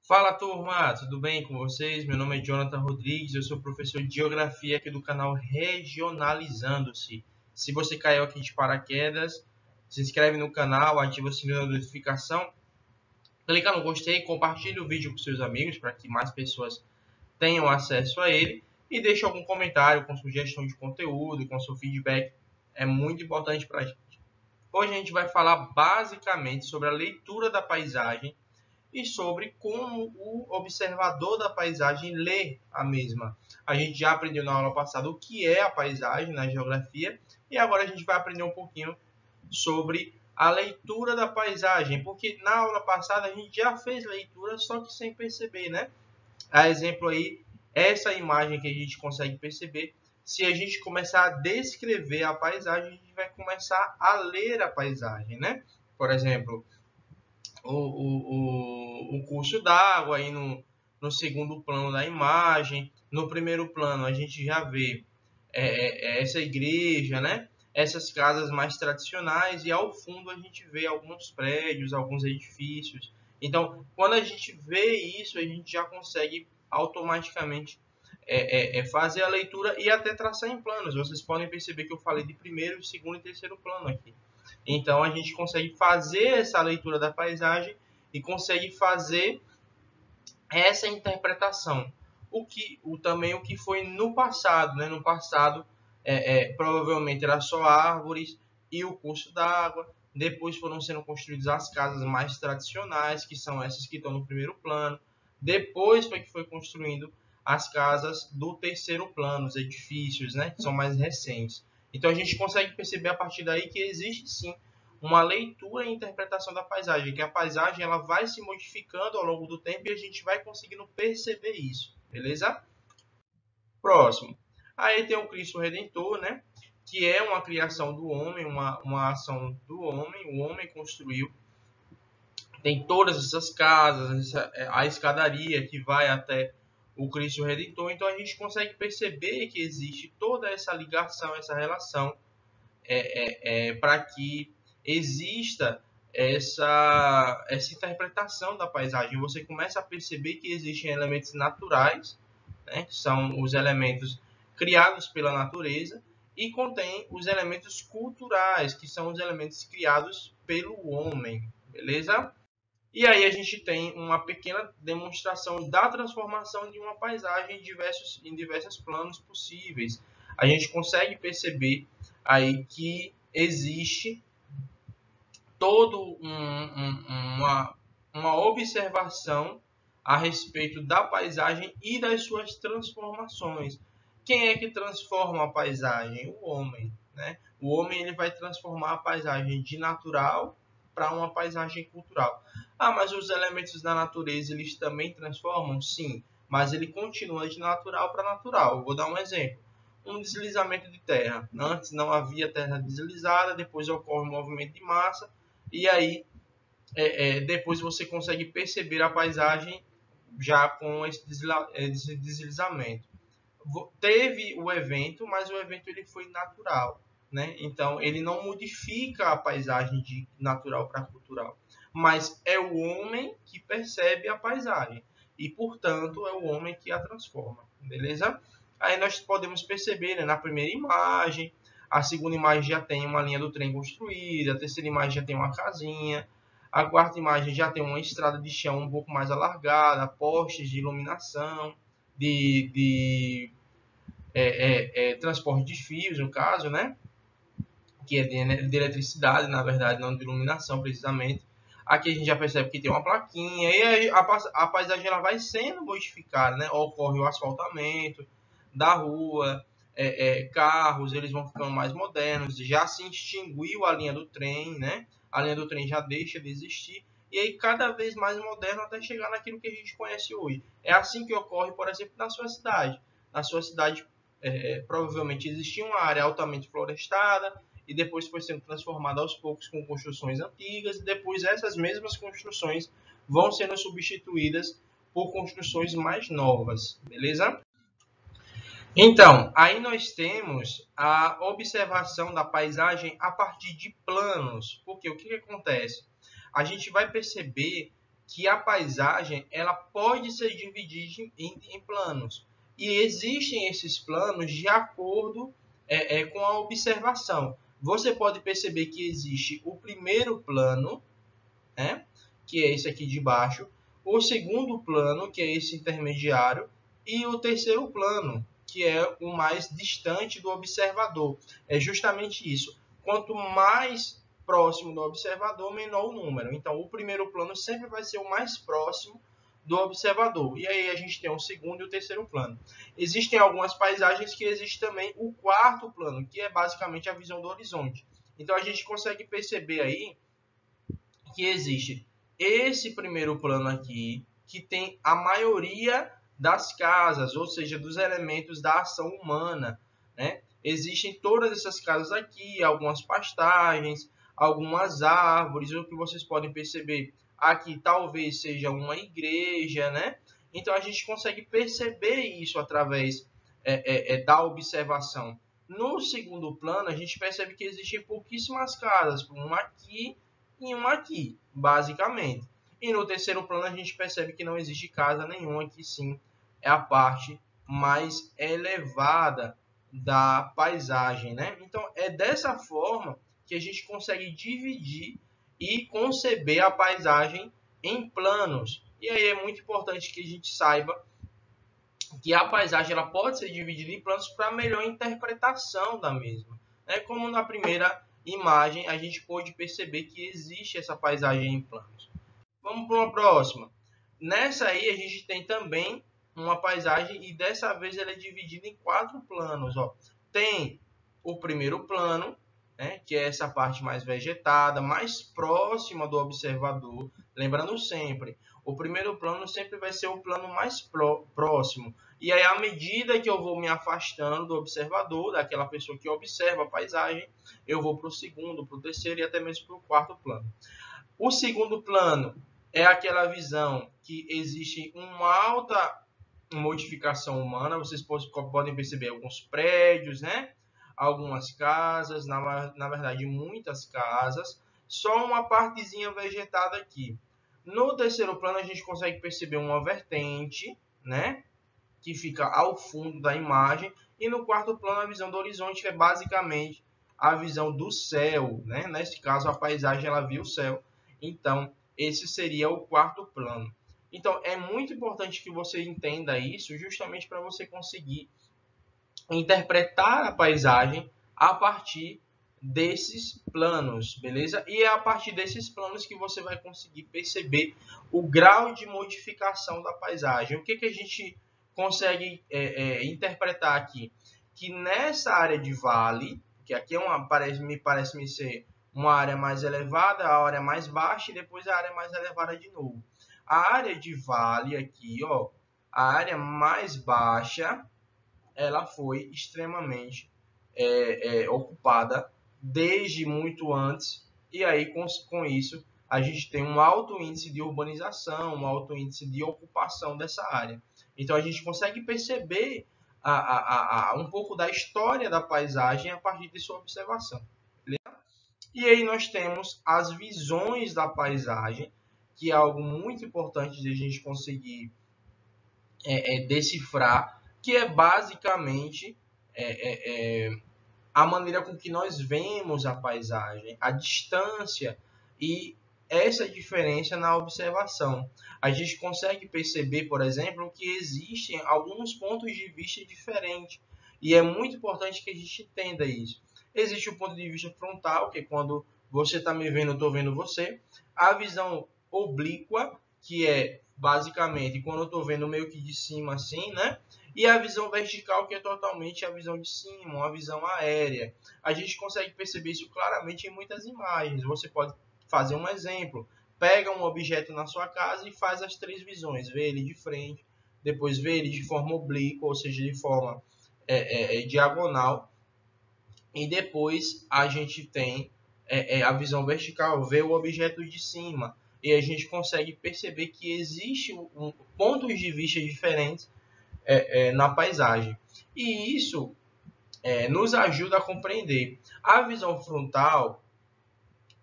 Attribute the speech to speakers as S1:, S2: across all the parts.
S1: Fala turma, tudo bem com vocês? Meu nome é Jonathan Rodrigues, eu sou professor de Geografia aqui do canal Regionalizando-se. Se você caiu aqui de paraquedas, se inscreve no canal, ativa o sininho da notificação, clica no gostei, compartilhe o vídeo com seus amigos para que mais pessoas tenham acesso a ele e deixe algum comentário com sugestão de conteúdo, com seu feedback, é muito importante para a gente. Hoje a gente vai falar basicamente sobre a leitura da paisagem e sobre como o observador da paisagem lê a mesma. A gente já aprendeu na aula passada o que é a paisagem na geografia e agora a gente vai aprender um pouquinho sobre a leitura da paisagem, porque na aula passada a gente já fez leitura, só que sem perceber, né? A exemplo aí, essa imagem que a gente consegue perceber, se a gente começar a descrever a paisagem, a gente vai começar a ler a paisagem, né? Por exemplo, o curso d'água aí no segundo plano da imagem. No primeiro plano a gente já vê essa igreja, né? Essas casas mais tradicionais, e ao fundo a gente vê alguns prédios, alguns edifícios. Então, quando a gente vê isso, a gente já consegue automaticamente fazer a leitura e até traçar em planos. Vocês podem perceber que eu falei de primeiro, segundo e terceiro plano aqui. Então, a gente consegue fazer essa leitura da paisagem e consegue fazer essa interpretação. Também o que foi no passado, né? No passado, provavelmente era só árvores e o curso d'água. Depois foram sendo construídas as casas mais tradicionais, que são essas que estão no primeiro plano. Depois foi que foi construindo as casas do terceiro plano, os edifícios, né? Que são mais recentes. Então a gente consegue perceber a partir daí que existe sim uma leitura e interpretação da paisagem, que a paisagem ela vai se modificando ao longo do tempo e a gente vai conseguindo perceber isso, beleza? Próximo. Aí tem o Cristo Redentor, né? Que é uma criação do homem, uma ação do homem, o homem construiu. Tem todas essas casas, a escadaria que vai até o Cristo Redentor, então a gente consegue perceber que existe toda essa ligação, essa relação, para que exista essa interpretação da paisagem. Você começa a perceber que existem elementos naturais, né, que são os elementos criados pela natureza, e contém os elementos culturais, que são os elementos criados pelo homem, beleza? E aí a gente tem uma pequena demonstração da transformação de uma paisagem em diversos planos possíveis. A gente consegue perceber aí que existe todo uma observação a respeito da paisagem e das suas transformações. Quem é que transforma a paisagem? O homem, né? O homem ele vai transformar a paisagem de natural para uma paisagem cultural. Ah, mas os elementos da natureza eles também transformam? Sim, mas ele continua de natural para natural. Vou dar um exemplo. Um deslizamento de terra. Antes não havia terra deslizada, depois ocorre um movimento de massa, e aí depois você consegue perceber a paisagem já com esse deslizamento. Teve o evento, mas o evento ele foi natural, né? Então ele não modifica a paisagem de natural para cultural, mas é o homem que percebe a paisagem e, portanto, é o homem que a transforma, beleza? Aí nós podemos perceber, né, na primeira imagem, a segunda imagem já tem uma linha do trem construída, a terceira imagem já tem uma casinha, a quarta imagem já tem uma estrada de chão um pouco mais alargada, postes de iluminação, de transporte de fios, no caso, né? Que é de eletricidade, na verdade, não de iluminação, precisamente. Aqui a gente já percebe que tem uma plaquinha, e aí a paisagem ela vai sendo modificada, né? Ocorre o asfaltamento da rua, carros, eles vão ficando mais modernos, já se extinguiu a linha do trem, né? A linha do trem já deixa de existir, e aí cada vez mais moderno até chegar naquilo que a gente conhece hoje. É assim que ocorre, por exemplo, na sua cidade. Na sua cidade, provavelmente existia uma área altamente florestada, e depois foi sendo transformada aos poucos com construções antigas, e depois essas mesmas construções vão sendo substituídas por construções mais novas, beleza? Então, aí nós temos a observação da paisagem a partir de planos, porque o que acontece? A gente vai perceber que a paisagem ela pode ser dividida em planos. E existem esses planos de acordo com a observação. Você pode perceber que existe o primeiro plano, né, que é esse aqui de baixo, o segundo plano, que é esse intermediário, e o terceiro plano, que é o mais distante do observador. É justamente isso. Quanto mais próximo do observador, menor o número. Então, o primeiro plano sempre vai ser o mais próximo do observador. E aí a gente tem o segundo e o terceiro plano. Existem algumas paisagens que existe também o quarto plano, que é basicamente a visão do horizonte. Então, a gente consegue perceber aí que existe esse primeiro plano aqui, que tem a maioria das casas, ou seja, dos elementos da ação humana, né? Existem todas essas casas aqui, algumas pastagens, algumas árvores, o que vocês podem perceber aqui talvez seja uma igreja, né? Então a gente consegue perceber isso através da observação. No segundo plano, a gente percebe que existem pouquíssimas casas, uma aqui e uma aqui, basicamente. E no terceiro plano a gente percebe que não existe casa nenhuma, que sim é a parte mais elevada da paisagem, né? Então é dessa forma que a gente consegue dividir e conceber a paisagem em planos. E aí é muito importante que a gente saiba que a paisagem ela pode ser dividida em planos para melhor interpretação da mesma, né? Como na primeira imagem a gente pôde perceber que existe essa paisagem em planos. Vamos para uma próxima. Nessa aí a gente tem também uma paisagem e dessa vez ela é dividida em 4 planos. Ó. Tem o primeiro plano, né, que é essa parte mais vegetada, mais próxima do observador. Lembrando sempre, o primeiro plano sempre vai ser o plano mais próximo. E aí, à medida que eu vou me afastando do observador, daquela pessoa que observa a paisagem, eu vou para o segundo, para o terceiro e até mesmo para o quarto plano. O segundo plano é aquela visão que existe uma alta modificação humana. Vocês podem perceber alguns prédios, né? Algumas casas, na verdade muitas casas, só uma partezinha vegetada aqui. No terceiro plano a gente consegue perceber uma vertente, né? Que fica ao fundo da imagem. E no quarto plano a visão do horizonte, que é basicamente a visão do céu, né? Nesse caso a paisagem ela via o céu. Então esse seria o quarto plano. Então é muito importante que você entenda isso, justamente para você conseguir interpretar a paisagem a partir desses planos, beleza? E é a partir desses planos que você vai conseguir perceber o grau de modificação da paisagem. O que a gente consegue interpretar aqui? Que nessa área de vale, que aqui me parece ser uma área mais elevada, a área mais baixa e depois a área mais elevada de novo. A área de vale aqui, ó, a área mais baixa, ela foi extremamente ocupada desde muito antes, e aí com isso a gente tem um alto índice de urbanização, um alto índice de ocupação dessa área. Então a gente consegue perceber um pouco da história da paisagem a partir de sua observação. Beleza? E aí nós temos as visões da paisagem, que é algo muito importante de a gente conseguir decifrar, que é basicamente a maneira com que nós vemos a paisagem, a distância e essa diferença na observação. A gente consegue perceber, por exemplo, que existem alguns pontos de vista diferentes e é muito importante que a gente entenda isso. Existe o ponto de vista frontal, que é quando você está me vendo, eu estou vendo você. A visão oblíqua, que é basicamente quando eu estou vendo meio que de cima assim, né? E a visão vertical, que é totalmente a visão de cima, uma visão aérea. A gente consegue perceber isso claramente em muitas imagens. Você pode fazer um exemplo. Pega um objeto na sua casa e faz as 3 visões. Vê ele de frente, depois vê ele de forma oblíqua, ou seja, de forma diagonal. E depois a gente tem a visão vertical, vê o objeto de cima. E a gente consegue perceber que existe pontos de vista diferentes na paisagem. E isso nos ajuda a compreender. A visão frontal,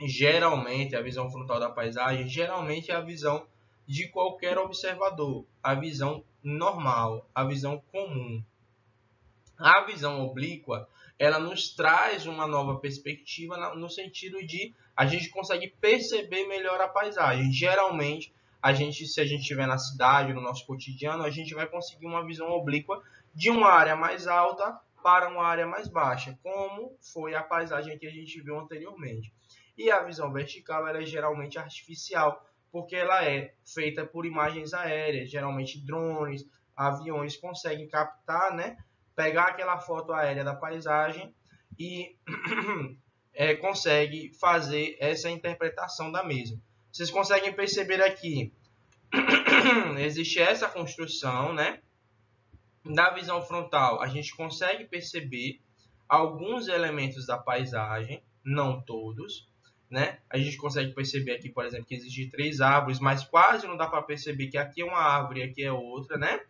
S1: geralmente, a visão frontal da paisagem, geralmente é a visão de qualquer observador, a visão normal, a visão comum. A visão oblíqua, ela nos traz uma nova perspectiva no sentido de a gente consegue perceber melhor a paisagem. Geralmente, se a gente estiver na cidade, no nosso cotidiano, a gente vai conseguir uma visão oblíqua de uma área mais alta para uma área mais baixa, como foi a paisagem que a gente viu anteriormente. E a visão vertical, ela é geralmente artificial, porque ela é feita por imagens aéreas, geralmente drones, aviões conseguem captar, né? Pegar aquela foto aérea da paisagem e consegue fazer essa interpretação da mesma. Vocês conseguem perceber aqui, existe essa construção, né? Na visão frontal, a gente consegue perceber alguns elementos da paisagem, não todos, né? A gente consegue perceber aqui, por exemplo, que existem 3 árvores, mas quase não dá para perceber que aqui é uma árvore e aqui é outra, né?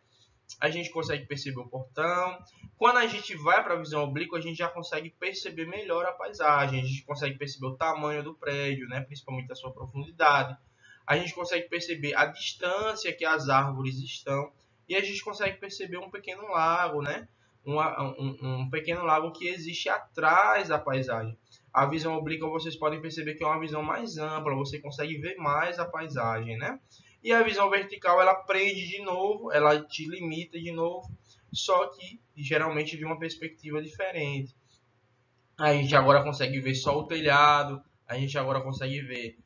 S1: A gente consegue perceber o portão. Quando a gente vai para a visão oblíqua, a gente já consegue perceber melhor a paisagem. A gente consegue perceber o tamanho do prédio, né? Principalmente a sua profundidade. A gente consegue perceber a distância que as árvores estão. E a gente consegue perceber um pequeno lago, né? Um pequeno lago que existe atrás da paisagem. A visão oblíqua, vocês podem perceber que é uma visão mais ampla. Você consegue ver mais a paisagem, né? E a visão vertical, ela prende de novo, ela te limita de novo, só que geralmente de uma perspectiva diferente. A gente agora consegue ver só o telhado, a gente agora consegue ver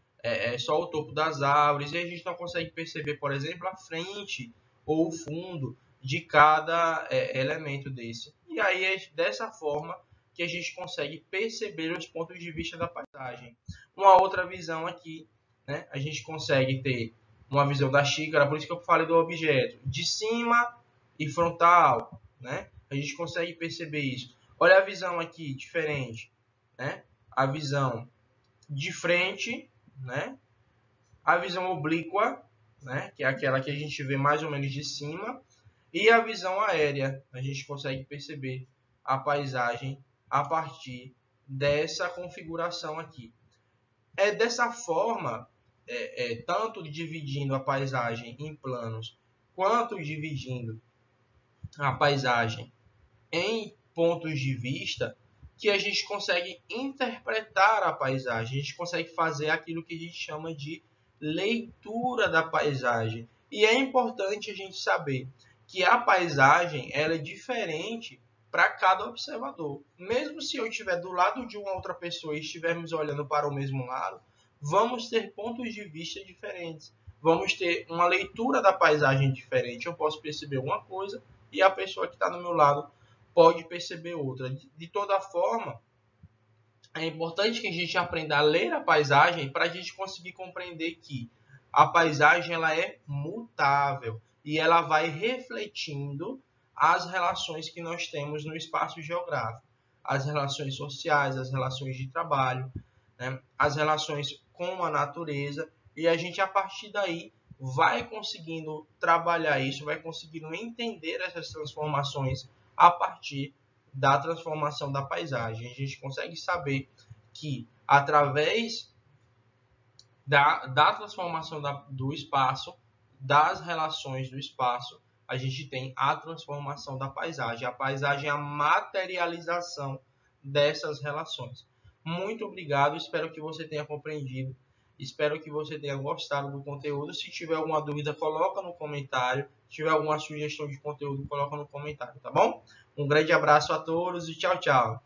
S1: só o topo das árvores, e a gente não consegue perceber, por exemplo, a frente ou o fundo de cada elemento desse. E aí é dessa forma que a gente consegue perceber os pontos de vista da paisagem. Uma outra visão aqui, né, a gente consegue ter uma visão da xícara, por isso que eu falei do objeto, de cima e frontal, né? A gente consegue perceber isso. Olha a visão aqui, diferente, né? A visão de frente, né? A visão oblíqua, né? Que é aquela que a gente vê mais ou menos de cima, e a visão aérea. A gente consegue perceber a paisagem a partir dessa configuração aqui. É dessa forma, tanto dividindo a paisagem em planos, quanto dividindo a paisagem em pontos de vista, que a gente consegue interpretar a paisagem, a gente consegue fazer aquilo que a gente chama de leitura da paisagem. E é importante a gente saber que a paisagem ela é diferente para cada observador. Mesmo se eu estiver do lado de uma outra pessoa e estivermos olhando para o mesmo lado, vamos ter pontos de vista diferentes. Vamos ter uma leitura da paisagem diferente. Eu posso perceber uma coisa e a pessoa que está do meu lado pode perceber outra. De toda forma, é importante que a gente aprenda a ler a paisagem para a gente conseguir compreender que a paisagem ela é mutável e ela vai refletindo as relações que nós temos no espaço geográfico, as relações sociais, as relações de trabalho, né? As relações com a natureza, e a gente a partir daí vai conseguindo trabalhar isso, vai conseguindo entender essas transformações a partir da transformação da paisagem. A gente consegue saber que através da transformação do espaço, das relações do espaço, a gente tem a transformação da paisagem. A paisagem é a materialização dessas relações. Muito obrigado, espero que você tenha compreendido, espero que você tenha gostado do conteúdo. Se tiver alguma dúvida, coloca no comentário. Se tiver alguma sugestão de conteúdo, coloca no comentário, tá bom? Um grande abraço a todos e tchau, tchau.